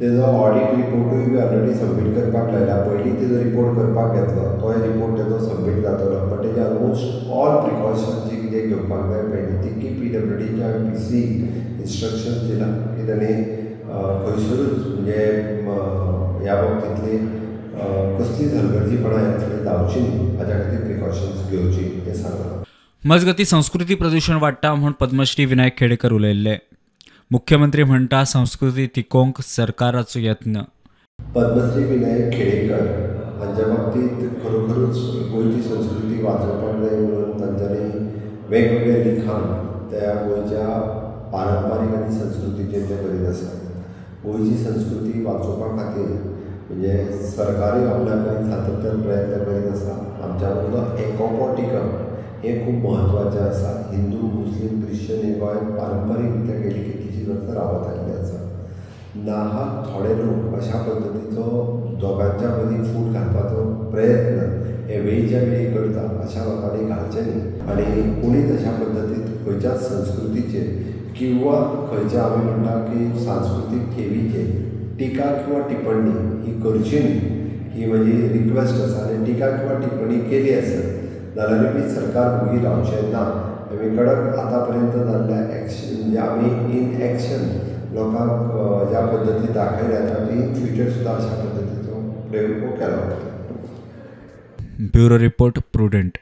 तेजो ऑडिट रिपोर्टूय बी already submit करपाक लायला. पयलीं तेजो रिपोर्ट करपाक घेतलो, तोय रिपोर्ट तेजो सबमीट जातलो. बट तेजे ऑलमोस्ट ऑल प्रिकॉशन्स जी कितें घेवपाक जाय पळय ती PWDच्या PC इंस्ट्रक्शन्स दिला की ताणें खंयसरूच म्हणजे ह्या बाबतींतली कसलीच हलगर्जीपणा ह्या कडेन जावची न्ही, हाच्या खातीर प्रिकॉशन्स घेवची हें सांगलां. मजगती संस्कृती प्रदूषण वाडटा म्हूण पद्मश्री विनायक खेडेकर उलयल्ले. मुख्यमंत्री म्हणटा संस्कृती तिकोवंक सरकाराचो यत्न. पद्मश्री विनायक खेडेकर हांच्या बाबतींत खरोखरूच गोंयची संस्कृती वाचोवपाक जाय म्हणून तांच्यांनी वेगवेगळे लिखाण त्या गोंयच्या पारंपारीक आनी संस्कृतीचेर ते करीत आसात. गोंयची संस्कृती वाचोवपा खातीर म्हणजे सरकारूय आपल्या कडेन सातत्यान प्रयत्न करीत आसा. आमच्या वांगडा एकोपो टिकप हें खूब म्हत्वाचें आसा. हिंदू मुस्लीम क्रिश्चन हे गोंयांत पारंपारीक रित्या गेली कितलींशीं वर्सां रावत आयिल्लीं आसा. नाहक थोडे लोक अशा पद्दतीचो दोगांच्या मदीं फूट घालपाचो प्रयत्न हे वेळच्या वेळी करता, अशा लोकांनी घालचें न्ही. आनी कोणीच अशा पद्दतीन खंयच्याच संस्कृतीचेर किंवा खंयच्या आमी म्हणटा की सांस्कृतीक ठेवीचेर टिका किंवा टिप्पणी ही करची न्ही, ही म्हजी रिक्वेस्ट आसा. आनी टिका किंवा टिप्पणी केली आसत जाल्यार बी सरकार भुगी रावचें ना. आमी कडक आतां पर्यंत जाल्ल्या एक्शन म्हणजे आमी इन एक्शन लोकांक ज्या पद्दती दाखयल्यात आनी इन फ्युचर सुद्दां अशा पद्दतीचो प्रयोग केलो. Bureau report prudent.